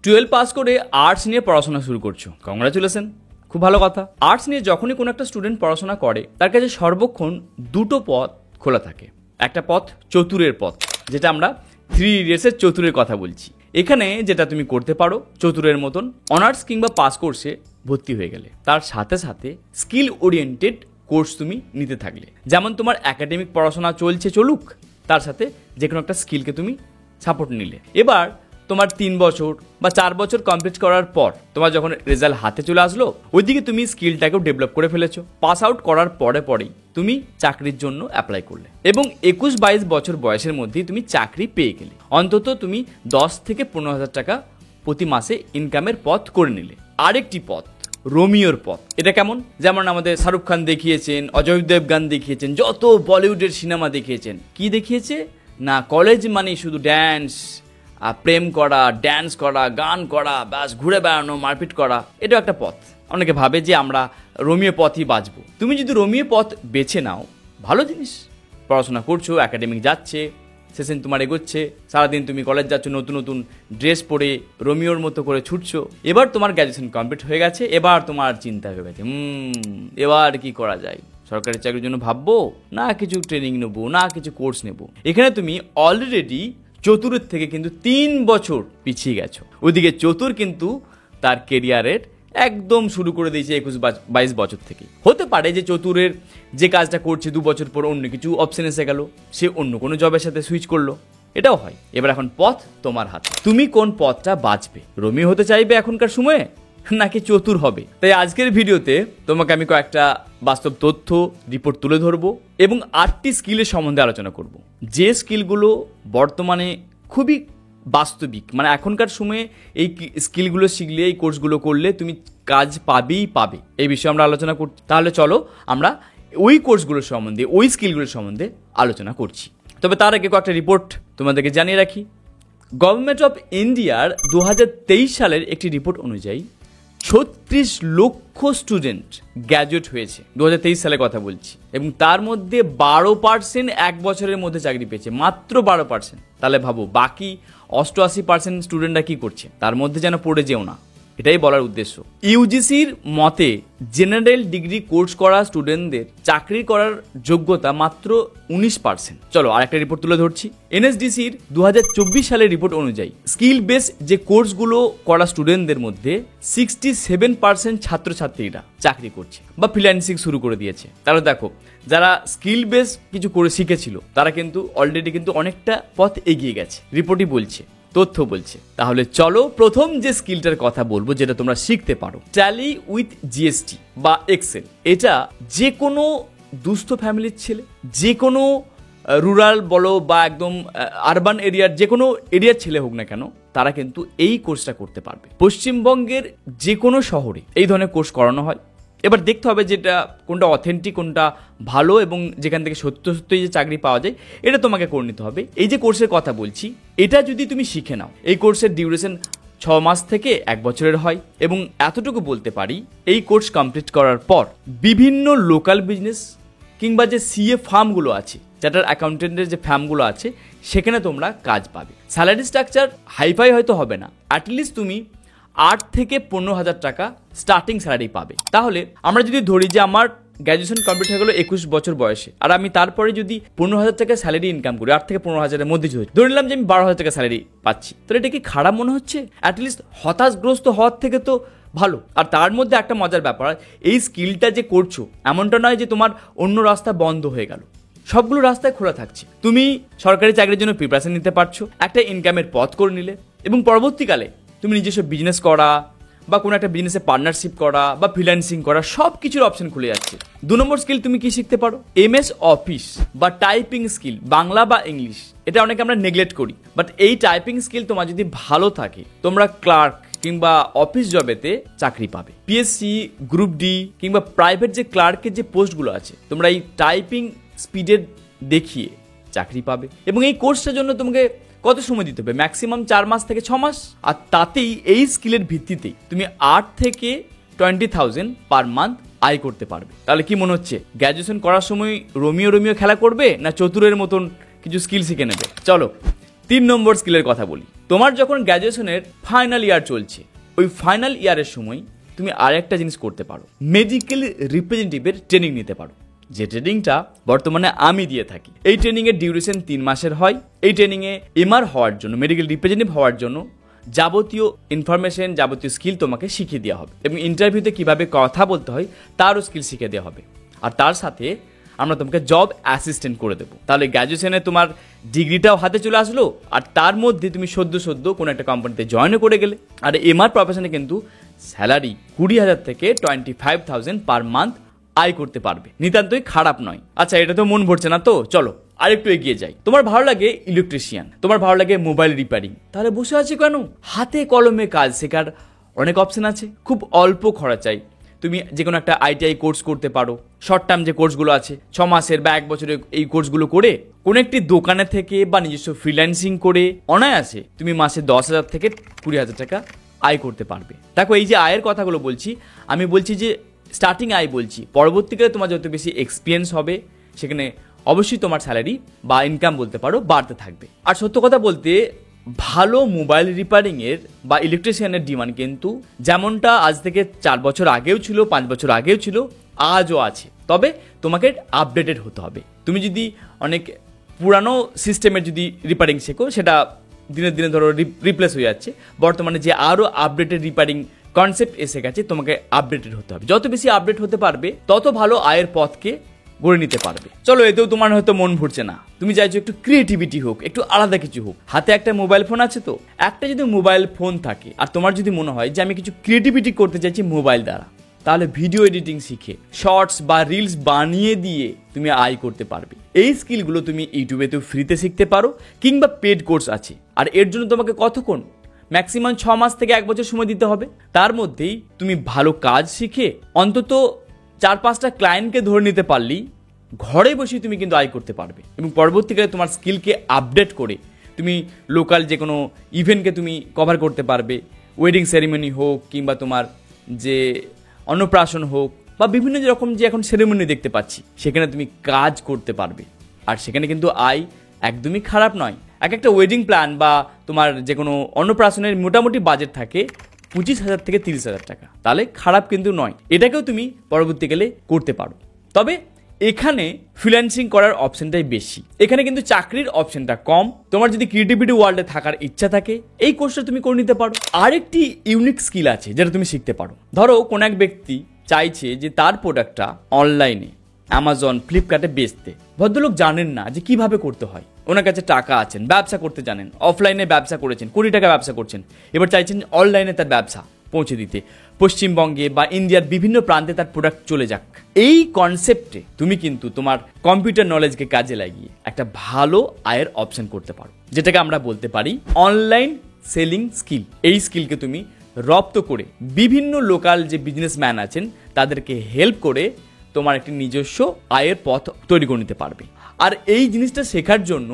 12 pass করে arts নিয়ে পড়াশোনা শুরু করছো, কংগ্রাচুলেশন, খুব ভালো কথা। আর্টস নিয়ে যখনই কোনো একটা স্টুডেন্ট পড়াশোনা করে তার কাছে সর্বক্ষণ দুটো পথ খোলা থাকে। একটা পথ চতুরের পথ, যেটা আমরা 3 ইডিয়টসের চতুরের কথা বলছি। এখানে যেটা তুমি করতে পারো, চতুরের মতন অনার্স কিংবা পাস কোর্সে ভর্তি হয়ে গেলে তার সাথে সাথে স্কিল ওরিয়েন্টেড কোর্স তুমি নিতে থাকলে। যেমন তোমার একাডেমিক পড়াশোনা চলুক, তার সাথে যে কোনো একটা স্কিলকে তুমি সাপোর্ট নিলে। এবার তোমার 3 বছর বা 4 বছর কমপ্লিট করার পর তোমার যখন রেজাল্ট হাতে চলে আসলো, ওইদিকে তুমি স্কিলটাকেও ডেভেলপ করে ফেলেছো। পাস আউট করার পরেই তুমি চাকরির জন্য অ্যাপ্লাই করলে এবং 21-22 বছর বয়সের মধ্যেই তুমি চাকরি পেয়ে গেলে। অন্তত তুমি 10 থেকে 15,000 টাকা প্রতি মাসে ইনকামের পথ করে নিলে। আরেকটি পথ, রোমিওর পথ। এটা কেমন? যেমন আমাদের শাহরুখ খান দেখিয়েছেন, অজয় দেবগান দেখিয়েছেন, যত বলিউডের সিনেমা দেখিয়েছেন। কি দেখিয়েছে না, কলেজ মানে শুধু ড্যান্স, প্রেম করা, ড্যান্স করা, গান করা, ব্যাস ঘুরে বেড়ানো, মারপিট করা। এটাও একটা পথ। অনেকে ভাবে যে আমরা রোমিও পথই বাঁচবো। তুমি যদি রোমিও পথ বেছে নাও, ভালো জিনিস। পড়াশোনা করছো, একাডেমিক যাচ্ছে, সেশন তোমার এগোচ্ছে, সারাদিন তুমি কলেজ যাচ্ছ, নতুন নতুন ড্রেস পরে রোমিওর মতো করে ছুটছো। এবার তোমার গ্র্যাজুয়েশন কমপ্লিট হয়ে গেছে, এবার তোমার চিন্তা হয়ে গেছে, এবার কি করা যায়? সরকারি চাকরির জন্য ভাববো, না কিছু ট্রেনিং নেবো, না কিছু কোর্স নেবো। এখানে তুমি অলরেডি চতুরের থেকে কিন্তু 3 বছর পিছিয়ে গেছো। ওইদিকে চতুর কিন্তু তার কেরিয়ারের একদম শুরু করে দিয়েছে 21-22 বছর থেকে। হতে পারে যে চতুরের যে কাজটা করছে 2 বছর পর অন্য কিছু অপশন এসে গেল, সে অন্য কোনো জবের সাথে সুইচ করলো, এটাও হয়। এবার এখন পথ তোমার হাতে, তুমি কোন পথটা বাঁচবে? রোমিও হতে চাইবে এখনকার সময়ে, নাকি চতুর হবে? তাই আজকের ভিডিওতে তোমাকে আমি কয়েকটা বাস্তব তথ্য রিপোর্ট তুলে ধরবো এবং 8টি স্কিলের সম্বন্ধে আলোচনা করব, যে স্কিলগুলো বর্তমানে খুবই বাস্তবিক। মানে এখনকার সময়ে এই স্কিলগুলো শিখলে, এই কোর্সগুলো করলে তুমি কাজ পাবেই পাবে। এই বিষয়ে আমরা আলোচনা করছি। তাহলে চলো আমরা ওই কোর্সগুলোর সম্বন্ধে, ওই স্কিলগুলোর সম্বন্ধে আলোচনা করছি। তবে তার আগে কয়েকটা রিপোর্ট তোমাদেরকে জানিয়ে রাখি। গভর্নমেন্ট অফ ইন্ডিয়ার 2023 সালের একটি রিপোর্ট অনুযায়ী 36 লক্ষ স্টুডেন্ট গ্র্যাজুয়েট হয়েছে। 2023 সালের কথা বলছি, এবং তার মধ্যে 12% 1 বছরের মধ্যে চাকরি পেয়েছে, মাত্র 12%। তাহলে ভাবো বাকি 88% স্টুডেন্টরা কি করছে? তার মধ্যে যেন পড়ে যেও না, এটাই বলার উদ্দেশ্য। ইউজিসির মতে জেনারেল ডিগ্রি কোর্স করা স্টুডেন্টদের চাকরি করার যোগ্যতা মাত্র 19%। চলো আর একটা রিপোর্ট তুলে ধরছি। এনএসডিসির 2024 সালের রিপোর্ট অনুযায়ী স্কিল বেস যে কোর্সগুলো করা স্টুডেন্টদের মধ্যে 67% ছাত্রছাত্রীরা চাকরি করছে বা ফ্রিল্যান্সিং শুরু করে দিয়েছে। তাহলে দেখো, যারা স্কিল বেস কিছু করে শিখেছিল তারা কিন্তু অলরেডি কিন্তু অনেকটা পথ এগিয়ে গেছে, রিপোর্টই বলছে, তথ্য বলছে। তাহলে চলো প্রথম যে স্কিলটার কথা বলবো, যেটা তোমরা শিখতে পারো, ট্যালি উইথ জিএসটি বা এক্সেল। এটা যে কোনো দুস্থ ফ্যামিলির ছেলে, যে কোনো রুরাল বলো বা একদম আরবান এরিয়ার যে কোনো এরিয়ার ছেলে হোক না কেন, তারা কিন্তু এই কোর্সটা করতে পারবে। পশ্চিমবঙ্গের যে কোনো শহরে এই ধরনের কোর্স করানো হয়। এবার দেখতে হবে যেটা কোনটা অথেন্টিক, কোনটা ভালো, এবং যেখান থেকে সত্যই যে চাকরি পাওয়া যায়, এটা তোমাকে করে নিতে হবে। এই যে কোর্সের কথা বলছি, এটা যদি তুমি শিখে নাও, এই কোর্সের ডিউরেশন 6 মাস থেকে 1 বছরের হয়। এবং এতটুকু বলতে পারি, এই কোর্স কমপ্লিট করার পর বিভিন্ন লোকাল বিজনেস কিংবা যে সিএ ফার্মগুলো আছে, চার্টার্ড অ্যাকাউন্টেন্টের যে ফার্মগুলো আছে, সেখানে তোমরা কাজ পাবে। স্যালারি স্ট্রাকচার হাইফাই হয়তো হবে না, অ্যাটলিস্ট তুমি 8 থেকে 15,000 টাকা স্টার্টিং স্যালারি পাবে। তাহলে আমরা যদি ধরি যে আমার গ্র্যাজুয়েশন কমপ্লিট হয়ে গেলো 21 বছর বয়সে, আর আমি তারপরে যদি 15,000 টাকা স্যালারি ইনকাম করি, 8 থেকে 15,000-এর মধ্যে ধরে নিলাম যে আমি 12,000 টাকা স্যালারি পাচ্ছি, তাহলে এটা কি খারাপ মনে হচ্ছে? অ্যাটলিস্ট হতাশগ্রস্ত হওয়ার থেকে তো ভালো। আর তার মধ্যে একটা মজার ব্যাপার, এই স্কিলটা যে করছো, এমনটা নয় যে তোমার অন্য রাস্তা বন্ধ হয়ে গেল, সবগুলো রাস্তায় খোলা থাকছে। তুমি সরকারি চাকরির জন্য প্রিপারেশন নিতে পারছো, একটা ইনকামের পথ করে নিলে, এবং পরবর্তীকালে তুমি নিজস্ব বিজনেস করা বা কোনো একটা বিজনেসে পার্টনারশিপ করা বা ফ্রিল্যান্সিং করা, সব কিছুর অপশন খুলে যাচ্ছে। 2 নম্বর স্কিল তুমি কি শিখতে পারো? এমএস অফিস বা টাইপিং স্কিল, বাংলা বা ইংলিশ। এটা অনেকে আমরা নেগলেক্ট করি, বাট এই টাইপিং স্কিল তোমার যদি ভালো থাকে, তোমরা ক্লার্ক কিংবা অফিস জবেতে চাকরি পাবে। পিএসসি, গ্রুপ ডি কিংবা প্রাইভেট যে ক্লার্কের যে পোস্টগুলো আছে, তোমরা এই টাইপিং স্পিডের দেখিয়ে চাকরি পাবে। এবং এই কোর্সটার জন্য তোমাকে কত সময় দিতে হবে? ম্যাক্সিমাম 4 মাস থেকে 6 মাস। আর তাতেই এই স্কিলের ভিত্তিতেই তুমি 8 থেকে 20,000 পার মান্থ আয় করতে পারবে। তাহলে কি মনে হচ্ছে, গ্র্যাজুয়েশন করার সময় রোমিও খেলা করবে, না চতুরের মতন কিছু স্কিল শিখে নেবে? চলো 3 নম্বর স্কিলের কথা বলি। তোমার যখন গ্র্যাজুয়েশনের ফাইনাল ইয়ার চলছে, ওই ফাইনাল ইয়ারের সময় তুমি আরেকটা জিনিস করতে পারো, মেডিকেল রিপ্রেজেন্টেটিভের ট্রেনিং নিতে পারো, যে ট্রেনিংটা বর্তমানে আমি দিয়ে থাকি। এই ট্রেনিংয়ের ডিউরেশন 3 মাসের হয়। এই ট্রেনিংয়ে এমআর হওয়ার জন্য, মেডিকেল রিপ্রেজেন্টেটিভ হওয়ার জন্য যাবতীয় ইনফরমেশন, যাবতীয় স্কিল তোমাকে শিখিয়ে দেওয়া হবে এবং ইন্টারভিউতে কীভাবে কথা বলতে হয় তারও স্কিল শিখিয়ে দেওয়া হবে। আর তার সাথে আমরা তোমাকে জব অ্যাসিস্ট্যান্ট করে দেবো। তাহলে গ্র্যাজুয়েশনে তোমার ডিগ্রিটাও হাতে চলে আসলো, আর তার মধ্যে তুমি সদ্য কোনো একটা কোম্পানিতে জয়েনও করে গেলে। আর এমআর প্রফেশনে কিন্তু স্যালারি 20,000 থেকে 25,000 পার মান্থ আয় করতে পারবে, নিতান্তই খারাপ নয়। আচ্ছা, এটা তো মন ভরছে না, তো চলো আরেকটু এগিয়ে যাই। তোমার ভালো লাগে ইলেকট্রিশিয়ান, তোমার ভালো লাগে মোবাইল রিপেয়ারিং, তাহলে বসে আছি কেন? হাতে কলমে কাজ শেখার অনেক অপশন আছে, খুব অল্প খরচায়। তুমি যে কোনো একটা আইটিআই কোর্স করতে পারো। শর্ট টার্ম যে কোর্সগুলো আছে 6 মাসের বা 1 বছরের, এই কোর্সগুলো করে কোনো একটি দোকানে থেকে বা নিজস্ব ফ্রিল্যান্সিং করে অনায়াসে তুমি মাসে 10,000 থেকে 20,000 টাকা আয় করতে পারবে। দেখো, এই যে আয়ের কথাগুলো বলছি, আমি বলছি যে স্টার্টিং আয় বলছি, পরবর্তীকালে তোমার যত বেশি এক্সপিরিয়েন্স হবে সেখানে অবশ্যই তোমার স্যালারি বা ইনকাম বলতে পারো বাড়তে থাকবে। আর সত্য কথা বলতে, ভালো মোবাইল রিপেয়ারিংয়ের বা ইলেকট্রিশিয়ানের ডিমান্ড কিন্তু যেমনটা আজ থেকে 4 বছর আগেও ছিল, 5 বছর আগেও ছিল, আজও আছে। তবে তোমাকে আপডেটেড হতে হবে। তুমি যদি অনেক পুরানো সিস্টেমের যদি রিপেয়ারিং শেখো, সেটা দিনে দিনে ধরো রিপ্লেস হয়ে যাচ্ছে। বর্তমানে যে আরও আপডেটেড রিপেয়ারিং কনসেপ্ট এসে গেছে, তোমাকে আপডেটেড হতে হবে। যত বেশি আপডেট হতে পারবে তত ভালো আয়ের পথকে গড়ে নিতে পারবে। চলো, এতেও তোমার হয়তো মন ভরছে না, তুমি চাইছো একটু ক্রিয়েটিভিটি হোক, একটু আলাদা কিছু হোক। হাতে একটা মোবাইল ফোন আছে, তো একটা যদি মোবাইল ফোন থাকে আর তোমার যদি মনে হয় যে আমি কিছু ক্রিয়েটিভিটি করতে চাইছি মোবাইল দ্বারা, তাহলে ভিডিও এডিটিং শিখে শর্টস বা রিলস বানিয়ে দিয়ে তুমি আয় করতে পারবে। এই স্কিলগুলো তুমি ইউটিউবেতেও ফ্রিতে শিখতে পারো, কিংবা পেড কোর্স আছে। আর এর জন্য তোমাকে কতক্ষণ, ম্যাক্সিমাম 6 মাস থেকে 1 বছর সময় দিতে হবে। তার মধ্যেই তুমি ভালো কাজ শিখে অন্তত 4-5টা ক্লায়েন্টকে ধরে নিতে পারলেই ঘরে বসে তুমি কিন্তু আয় করতে পারবে। এবং পরবর্তীকালে তোমার স্কিলকে আপডেট করে তুমি লোকাল যে কোনো ইভেন্টকে তুমি কভার করতে পারবে। ওয়েডিং সেরিমনি হোক, কিংবা তোমার যে অন্নপ্রাশন হোক, বা বিভিন্ন রকম যে এখন সেরিমনি দেখতে পাচ্ছি, সেখানে তুমি কাজ করতে পারবে। আর সেখানে কিন্তু আয় একদমই খারাপ নয়। একটা ওয়েডিং প্ল্যান বা তোমার যে কোনো অন্নপ্রাশনের মোটামুটি বাজেট থাকে 25,000 থেকে 30,000 টাকা, তাহলে খারাপ কিন্তু নয়। এটাকেও তুমি পরবর্তীকালে করতে পারো। তবে এখানে ফ্রিল্যান্সিং করার অপশনটাই বেশি, এখানে কিন্তু চাকরির অপশনটা কম। তোমার যদি ক্রিয়েটিভিটি ওয়ার্ল্ডে থাকার ইচ্ছা থাকে, এই কোর্সটা তুমি করে নিতে পারো। আরেকটি ইউনিক স্কিল আছে যেটা তুমি শিখতে পারো। ধরো কোনো এক ব্যক্তি চাইছে যে তার প্রোডাক্টটা অনলাইনে অ্যামাজন, ফ্লিপকার্টে বেচতে। ভদ্রলোক জানেন না যে কিভাবে করতে হয়। ওনার কাছে টাকা আছেন, ব্যবসা করতে জানেন, অফলাইনে ব্যবসা করেছেন, 20 টাকা ব্যবসা করছেন, এবার চাইছেন অনলাইনে তার ব্যবসা পৌঁছে দিতে, পশ্চিমবঙ্গে বা ইন্ডিয়ার বিভিন্ন প্রান্তে তার প্রোডাক্ট চলে যাক। এই কনসেপ্টে তুমি কিন্তু তোমার কম্পিউটার নলেজকে কাজে লাগিয়ে একটা ভালো আয়ের অপশন করতে পারো, যেটাকে আমরা বলতে পারি অনলাইন সেলিং স্কিল। এই স্কিলকে তুমি রপ্ত করে বিভিন্ন লোকাল যে বিজনেসম্যান আছেন তাদেরকে হেল্প করে তোমার একটি নিজস্ব আয়ের পথ তৈরি করে নিতে পারবে। আর এই জিনিসটা শেখার জন্য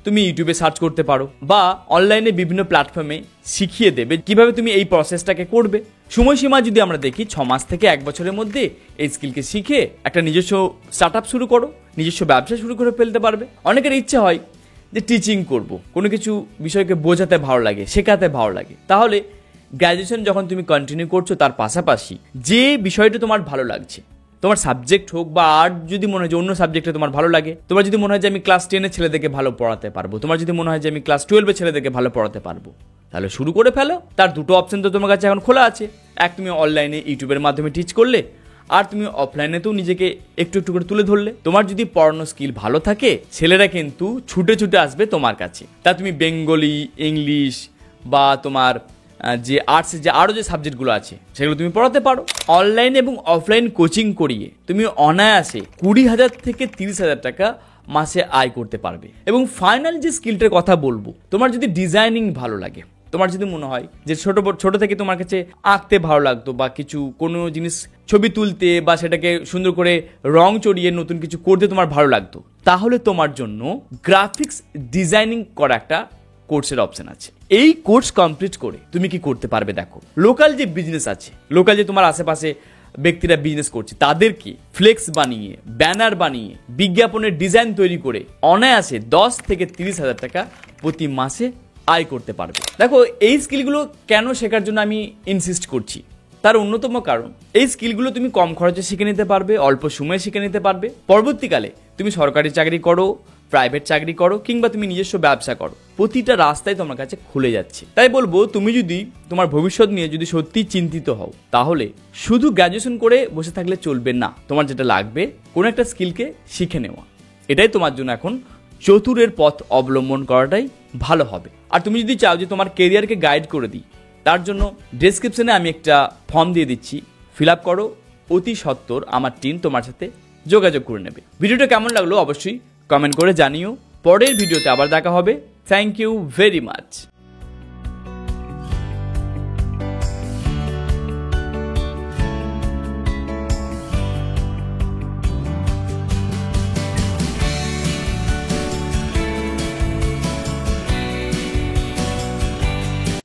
তুমি ইউটিউবে সার্চ করতে পারো, বা অনলাইনে বিভিন্ন প্ল্যাটফর্মে শিখিয়ে দেবে কিভাবে তুমি এই প্রসেসটাকে করবে। সময়সীমা যদি আমরা দেখি 6 মাস থেকে 1 বছরের মধ্যে এই স্কিলকে শিখে একটা নিজস্ব স্টার্ট শুরু করো, নিজস্ব ব্যবসা শুরু করে ফেলতে পারবে। অনেকের ইচ্ছে হয় যে টিচিং করব, কোনো কিছু বিষয়কে বোঝাতে ভালো লাগে, শেখাতে ভালো লাগে। তাহলে গ্র্যাজুয়েশন যখন তুমি কন্টিনিউ করছো, তার পাশাপাশি যে বিষয়টা তোমার ভালো লাগছে, তোমার সাবজেক্ট হোক বা আর্ট, যদি মনে হয় যে অন্য সাবজেক্টে তোমার ভালো লাগে, তোমার যদি মনে হয় যে আমি ক্লাস 10-এর ছেলেদেরকে ভালো পড়াতে পারবো, তোমার যদি মনে হয় যে আমি ক্লাস 12-এর ছেলেদেরকে ভালো পড়াতে পারবো, তাহলে শুরু করে ফেলো। তার দুটো অপশন তো তোমার কাছে এখন খোলা আছে। এক, তুমি অনলাইনে ইউটিউবের মাধ্যমে টিচ করলে, আর তুমি অফলাইনেতেও নিজেকে একটু একটু করে তুলে ধরলে। তোমার যদি পড়ানো স্কিল ভালো থাকে, ছেলেরা কিন্তু ছুটে ছুটে আসবে তোমার কাছে। তা তুমি বেঙ্গলি, ইংলিশ বা তোমার যে আর্টসের যে আরও যে সাবজেক্টগুলো আছে সেগুলো তুমি পড়াতে পারো। অনলাইন এবং অফলাইন কোচিং করিয়ে তুমি অনায়াসে 20,000 থেকে 30,000 টাকা মাসে আয় করতে পারবে। এবং ফাইনাল যে স্কিলটার কথা বলবো, তোমার যদি ডিজাইনিং ভালো লাগে, তোমার যদি মনে হয় যে ছোট থেকে তোমার কাছে আঁকতে ভালো লাগতো, বা কোনো জিনিস ছবি তুলতে বা সেটাকে সুন্দর করে রং চড়িয়ে নতুন কিছু করতে তোমার ভালো লাগতো, তাহলে তোমার জন্য গ্রাফিক্স ডিজাইনিং করা একটা কোর্সের অপশন আছে। এই কোর্স কমপ্লিট করে তুমি কি করতে পারবে? দেখো, লোকাল যে বিজনেস আছে, লোকাল যে তোমার আশেপাশে ব্যক্তিরা বিজনেস করছে তাদেরকে ফ্লেক্স বানিয়ে, ব্যানার বানিয়ে, বিজ্ঞাপনের ডিজাইন তৈরি করে অনায়াসে 10 থেকে 30,000 টাকা প্রতি মাসে আয় করতে পারবে। দেখো, এই স্কিলগুলো কেন শেখার জন্য আমি ইনসিস্ট করছি, তার অন্যতম কারণ এই স্কিলগুলো তুমি কম খরচে শিখে নিতে পারবে, অল্প সময়ে শিখে নিতে পারবে। পরবর্তীকালে তুমি সরকারি চাকরি করো, প্রাইভেট চাকরি করো, কিংবা তুমি নিজস্ব ব্যবসা করো, প্রতিটা রাস্তায় তোমার কাছে খুলে যাচ্ছে। তাই বলবো, তুমি যদি তোমার ভবিষ্যৎ নিয়ে যদি সত্যি চিন্তিত হও, তাহলে শুধু গ্র্যাজুয়েশন করে বসে থাকলে চলবে না। তোমার যেটা লাগবে, কোনো একটা স্কিলকে শিখে নেওয়া। এটাই তোমার জন্য এখন চতুরের পথ অবলম্বন করাটাই ভালো হবে। আর তুমি যদি চাও যে তোমার কেরিয়ারকে গাইড করে দিই, তার জন্য ডেসক্রিপশনে আমি একটা ফর্ম দিয়ে দিচ্ছি, ফিল আপ করো। অতি সত্বর আমার টিম তোমার সাথে যোগাযোগ করে নেবে। ভিডিওটা কেমন লাগলো অবশ্যই কমেন্ট করে জানিও। পরের ভিডিওতে আবার দেখা হবে। Thank you very much.